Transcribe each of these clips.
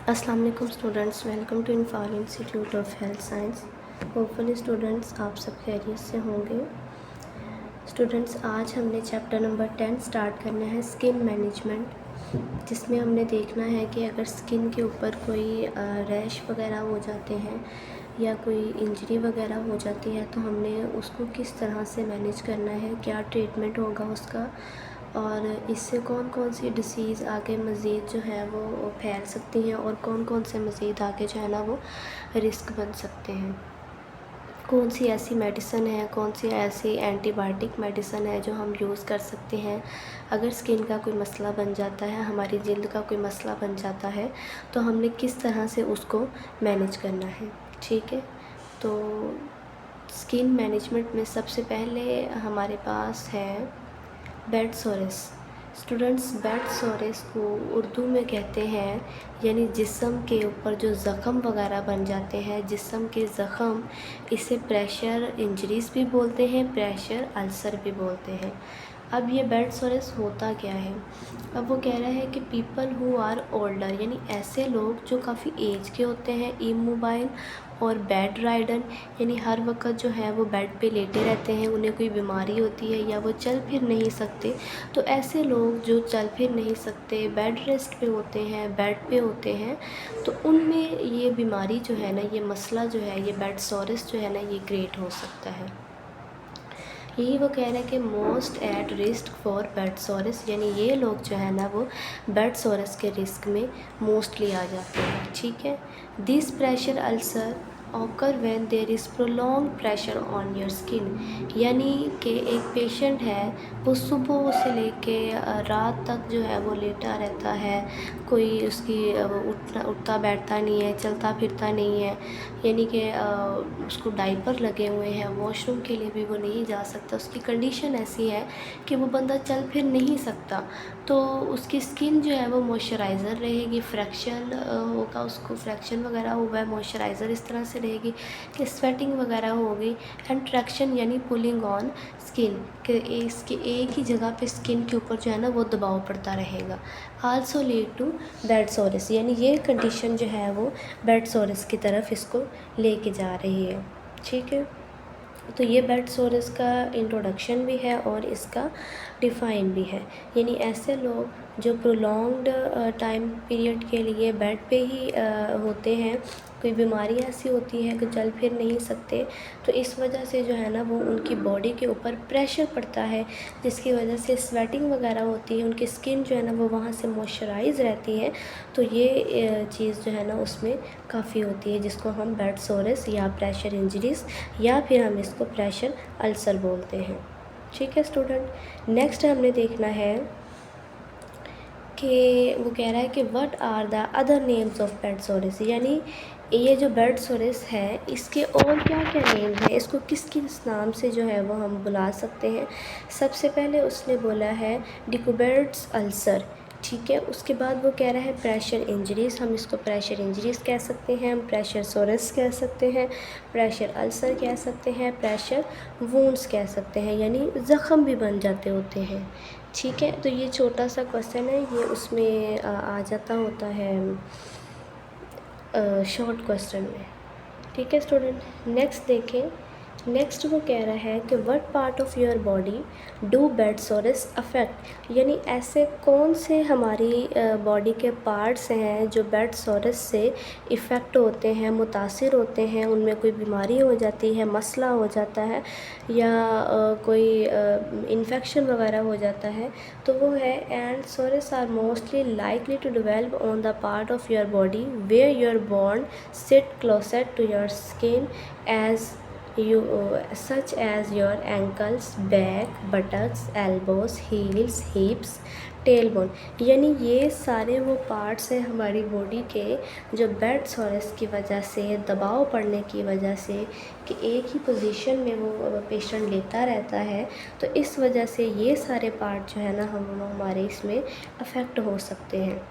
अस्सलाम वालेकुम students, welcome to Imphal institute of health science. Hopefully students आप सब खैरियत से होंगे। स्टूडेंट्स आज हमने चैप्टर नंबर 10 स्टार्ट करना है, स्किन मैनेजमेंट, जिसमें हमने देखना है कि अगर स्किन के ऊपर कोई रैश वगैरह हो जाते हैं या कोई इंजरी वगैरह हो जाती है तो हमने उसको किस तरह से मैनेज करना है, क्या ट्रीटमेंट होगा उसका, और इससे कौन कौन सी डिसीज़ आगे मज़ीद जो है वो फैल सकती हैं और कौन कौन से मज़ीद आगे जो है ना वो रिस्क बन सकते हैं। कौन सी ऐसी मेडिसिन है, कौन सी ऐसी एंटीबायोटिक मेडिसिन है जो हम यूज़ कर सकते हैं अगर स्किन का कोई मसला बन जाता है, हमारी जल्द का कोई मसला बन जाता है तो हमने किस तरह से उसको मैनेज करना है। ठीक है, तो स्किन मैनेजमेंट में सबसे पहले हमारे पास है bed Soros. Students, bed Soros को उर्दू में कहते हैं यानी जिस्म के ऊपर जो ज़ख़म वगैरह बन जाते हैं, जिस्म के ज़ख़म, इसे प्रेशर इंजरीज़ भी बोलते हैं, प्रेशर अल्सर भी बोलते हैं। अब ये बेड सोरेस होता क्या है? अब वो कह रहा है कि पीपल हु आर ओल्डर, यानी ऐसे लोग जो काफ़ी एज के होते हैं, इमोबाइल और बेड राइडन, यानी हर वक्त जो है वो बेड पे लेटे रहते हैं, उन्हें कोई बीमारी होती है या वो चल फिर नहीं सकते, तो ऐसे लोग जो चल फिर नहीं सकते, बेड रेस्ट पे होते हैं, बेड पे होते हैं, तो उनमें ये बीमारी जो है ना, ये मसला जो है, ये बेड सोरेस जो है ना, ये क्रिएट हो सकता है। यही वो कह रहे हैं कि most at risk for bed sores, यानी ये लोग जो है ना वो बेड सोरेस के रिस्क में मोस्टली आ जाते हैं। ठीक है, this pressure ulcer occur when there is prolong pressure on your skin, यानी कि एक पेशेंट है वो सुबह से लेके रात तक जो है वो लेटा रहता है, कोई उसकी उठता बैठता नहीं है, चलता फिरता नहीं है, यानी कि उसको डाइपर लगे हुए हैं, वॉशरूम के लिए भी वो नहीं जा सकता, उसकी कंडीशन ऐसी है कि वो बंदा चल फिर नहीं सकता, तो उसकी स्किन जो है वो मॉइस्चराइज़र रहेगी, फ्रैक्शन होगा, उसको फ्रैक्शन वगैरह हुआ है, मॉइस्चराइज़र इस तरह से रहेगी कि स्वेटिंग वगैरह होगी, एंड ट्रैक्शन यानी पुलिंग ऑन स्किन, कि इसके एक ही जगह पे स्किन के ऊपर जो है ना वो दबाव पड़ता रहेगा। Also lead to bed sores, यानी ये कंडीशन जो है वो बेड सोरेस की तरफ इसको लेके जा रही है। ठीक है, तो ये बेड सोरेस का इंट्रोडक्शन भी है और इसका डिफ़ाइन भी है, यानी ऐसे लोग जो प्रोलॉन्ग्ड टाइम पीरियड के लिए बेड पे ही होते हैं, कोई बीमारी ऐसी होती है कि चल फिर नहीं सकते, तो इस वजह से जो है ना वो उनकी बॉडी के ऊपर प्रेशर पड़ता है, जिसकी वजह से स्वेटिंग वगैरह होती है, उनकी स्किन जो है ना वो वहाँ से मॉइस्चराइज़ रहती है, तो ये चीज़ जो है ना उसमें काफ़ी होती है, जिसको हम बेड सोरेस या प्रेशर इंजरीज़ या फिर हम इसको प्रेशर अल्सर बोलते हैं। ठीक है स्टूडेंट, नेक्स्ट हमने देखना है कि वो कह रहा है कि what are the other names of bed sores, यानी ये जो बेड सोरेस है इसके और क्या क्या नेम है, इसको किस किस नाम से जो है वो हम बुला सकते हैं। सबसे पहले उसने बोला है डिक्यूबर्ड्स अल्सर। ठीक है, उसके बाद वो कह रहा है प्रेशर इंजरीज़, हम इसको प्रेशर इंजरीज़ कह सकते हैं, हम प्रेशर सोरेस कह सकते हैं, प्रेशर अल्सर कह सकते हैं, प्रेशर वूंड्स कह सकते हैं, यानी ज़ख़म भी बन जाते होते हैं। ठीक है, तो ये छोटा सा क्वेश्चन है, ये उसमें आ जाता होता है शॉर्ट क्वेश्चन में। ठीक है स्टूडेंट, नेक्स्ट देखें। नेक्स्ट वो कह रहा है कि what part of your body do bed Soros affect, यानी ऐसे कौन से हमारी बॉडी के पार्ट्स हैं जो बेड सोरेस से इफ़ेक्ट होते हैं, मुतासिर होते हैं, उनमें कोई बीमारी हो जाती है, मसला हो जाता है या कोई इन्फेक्शन वगैरह हो जाता है, तो वो है and sores are mostly likely to develop on the part of your body where your bone sit closer to your skin as you such as your ankles, back, buttocks, elbows, heels, hips, tailbone, यानी ये सारे वो parts हैं हमारी body के जो bed Soros की वजह से, दबाव पड़ने की वजह से कि एक ही पोजीशन में वो पेशेंट लेता रहता है, तो इस वजह से ये सारे पार्ट जो है ना हमारे इसमें अफेक्ट हो सकते हैं।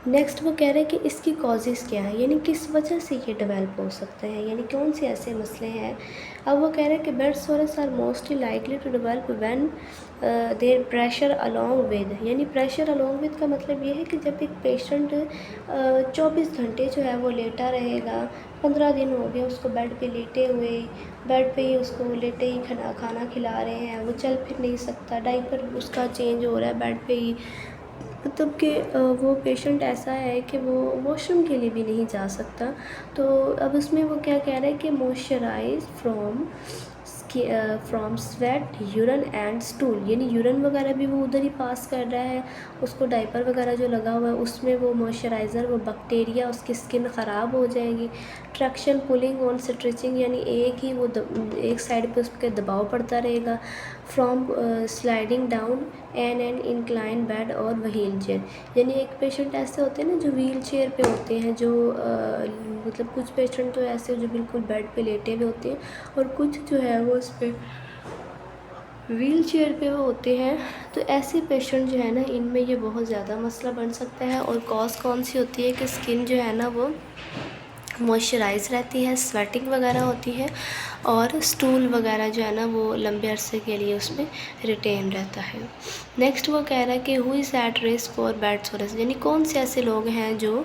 نیکسٹ وہ کہہ رہے ہیں کہ اس کی کازز کیا ہیں، یعنی کس وجہ سے یہ ڈیولپ ہو سکتے ہیں، یعنی کون سے ایسے مسئلے ہیں۔ اب وہ کہہ رہے ہیں کہ bed sores are mostly likely to develop when there pressure along with، یعنی پریشر along with کا مطلب یہ ہے کہ جب ایک پیشنٹ 24 گھنٹے جو ہے وہ لیٹا رہے گا، 15 دن ہو گئے اس کو بیڈ پہ لیٹے ہوئے، بیڈ پہ ہی اس کو لیٹے ہی کھانا کھلا رہے ہیں، وہ چل پھر نہیں سکتا، ڈائپر اس کا چینج ہو رہا ہے بیڈ پہ ہی، مطلب کہ وہ پیشنٹ ایسا ہے کہ وہ واش روم کے لیے بھی نہیں جا سکتا۔ تو اب اس میں وہ کیا کہہ رہے ہیں کہ moisturise from sweat, urine and stool, یعنی یورن وغیرہ بھی وہ ادھر ہی پاس کر رہا ہے، اس کو ڈائپر وغیرہ جو لگا ہوا ہے اس میں وہ موئسچرائزر، وہ بیکٹیریا، اس کی اسکن خراب ہو جائے گی۔ ٹریکشن پولنگ آن اسٹریچنگ، یعنی ایک سائڈ پہ اس کے دباؤ پڑتا رہے گا۔ From sliding down an incline bed اور وہیل چیئر، یعنی ایک پیشنٹ ایسے ہوتے ہیں نا جو ویل چیئر پہ ہوتے ہیں، جو مطلب کچھ پیشنٹ تو ایسے جو بالکل بیڈ پہ لیٹے ہوئے ہوتے ہیں اور کچھ جو ہے وہ اس پہ ویل چیئر پہ وہ ہوتے ہیں۔ تو ایسے پیشنٹ جو ہے نا ان میں یہ بہت زیادہ مسئلہ بن سکتا ہے۔ اور کاز کون سی ہوتی ہے کہ اسکن جو ہے نا وہ موئسچرائز رہتی ہے، سویٹنگ وغیرہ ہوتی ہے، اور اسٹول وغیرہ جو ہے نا وہ لمبے عرصے کے لیے اس میں ریٹین رہتا ہے۔ نیکسٹ وہ کہہ رہا ہے کہ who is at risk for bed sores, یعنی کون سے ایسے لوگ ہیں جو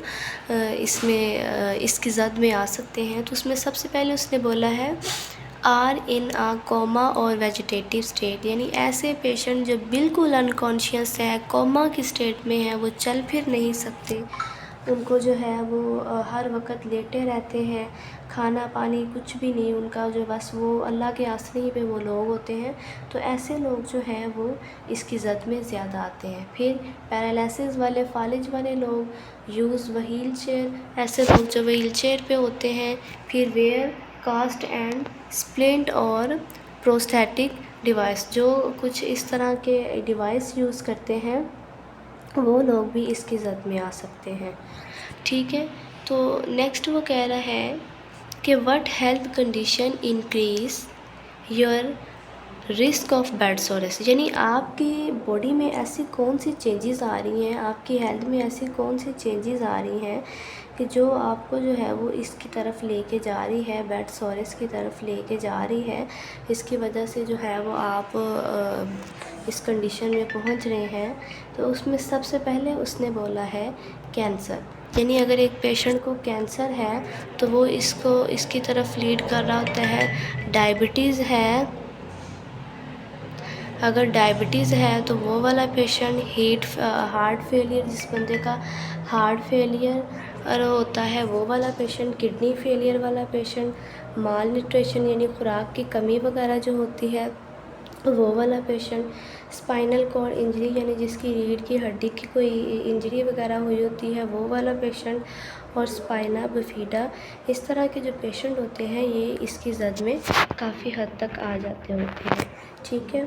اس کی زد میں آ سکتے ہیں۔ تو اس میں سب سے پہلے اس نے بولا ہے آر ان آ کوما اور ویجیٹیٹیو اسٹیٹ، یعنی ایسے پیشنٹ جو بالکل انکانشیس ہے، کوما کی اسٹیٹ میں ہے، وہ چل پھر نہیں سکتے، ان کو جو ہے وہ ہر وقت لیٹے رہتے ہیں، کھانا پانی کچھ بھی نہیں ان کا، جو بس وہ اللہ کے آسرے ہی پہ وہ لوگ ہوتے ہیں۔ تو ایسے لوگ جو ہیں وہ اس کی زد میں زیادہ آتے ہیں۔ پھر پیرالائسس والے، فالج والے لوگ، یوز وہیل چیئر، ایسے لوگ جو وہیل چیئر پہ ہوتے ہیں۔ پھر ویئر کاسٹ اینڈ سپلنٹ اور پروستھیٹک ڈیوائس، جو کچھ اس طرح کے ڈیوائس یوز کرتے ہیں وہ لوگ بھی اس کی زد میں آ سکتے ہیں، ٹھیک ہے۔ تو نیکسٹ وہ کہہ رہا ہے کہ what health condition increase your risk of bed sores, یعنی آپ کی باڈی میں ایسی کون سی چینجز آ رہی ہیں، آپ کی ہیلتھ میں ایسی کون سی چینجز آ رہی ہیں کہ جو آپ کو جو ہے وہ اس کی طرف لے کے جا رہی ہے، بیڈ سورس کی طرف لے کے جا رہی ہے، اس کی وجہ سے جو ہے وہ آپ اس کنڈیشن میں پہنچ رہے ہیں۔ تو اس میں سب سے پہلے اس نے بولا ہے کینسر، یعنی اگر ایک پیشنٹ کو کینسر ہے تو وہ اس کی طرف لیڈ کر رہا ہوتا ہے۔ ڈائبٹیز ہے، اگر ڈائبٹیز ہے تو وہ والا پیشنٹ، ہارٹ فیلئر، جس بندے کا ہارٹ فیلئر ہوتا ہے وہ والا پیشنٹ، کڈنی فیلئر والا پیشنٹ، مال نیوٹریشن یعنی خوراک کی کمی وغیرہ جو ہوتی ہے وہ والا پیشنٹ، اسپائنل کارڈ انجری یعنی جس کی ریڑھ کی ہڈی کی کوئی انجری وغیرہ ہوئی ہوتی ہے وہ والا پیشنٹ، اور اسپائنا بفیڈا، اس طرح کے جو پیشنٹ ہوتے ہیں یہ اس کی زد میں کافی حد تک آ جاتے ہوتے ہیں، ٹھیک ہے۔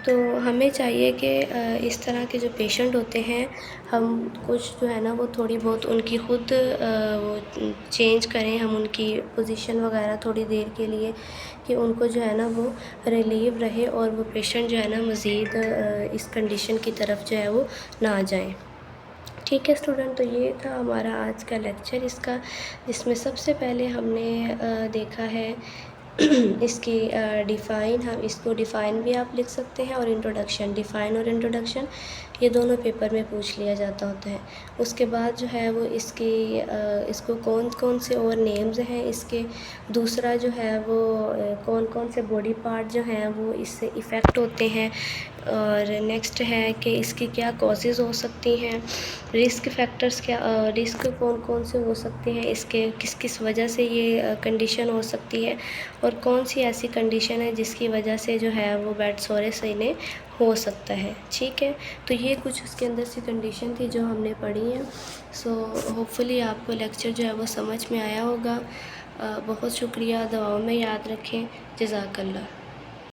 تو ہمیں چاہیے کہ اس طرح کے جو پیشنٹ ہوتے ہیں ہم کچھ جو ہے نا وہ تھوڑی بہت ان کی خود وہ چینج کریں، ہم ان کی پوزیشن وغیرہ تھوڑی دیر کے لیے، کہ ان کو جو ہے نا وہ ریلیو رہے اور وہ پیشنٹ جو ہے نا مزید اس کنڈیشن کی طرف جو ہے وہ نہ جائیں، ٹھیک ہے اسٹوڈنٹ۔ تو یہ تھا ہمارا آج کا لیکچر اس کا، جس میں سب سے پہلے ہم نے دیکھا ہے اس کی ڈیفائن، ہم اس کو ڈیفائن بھی آپ لکھ سکتے ہیں، اور انٹروڈکشن، ڈیفائن اور انٹروڈکشن یہ دونوں پیپر میں پوچھ لیا جاتا ہوتا ہے۔ اس کے بعد جو ہے وہ اس کو کون سے اور نیمز ہیں اس کے، دوسرا جو ہے وہ کون سے باڈی پارٹ جو ہیں وہ اس سے افیکٹ ہوتے ہیں، اور نیکسٹ ہے کہ اس کی کیا کازز ہو سکتی ہیں، رسک فیکٹرز کیا، رسک کون سے ہو سکتے ہیں اس کے، کس وجہ سے یہ کنڈیشن ہو سکتی ہے، اور کون سی ایسی کنڈیشن ہے جس کی وجہ سے جو ہے وہ بیڈ سورس انہیں ہو سکتا ہے، ٹھیک ہے۔ تو یہ کچھ اس کے اندر سے کنڈیشن تھی جو ہم نے پڑھی ہیں۔ سو ہوپ فلی آپ کو لیکچر جو ہے وہ سمجھ میں آیا ہوگا۔ بہت شکریہ، دعاؤں میں یاد رکھیں، جزاک اللہ۔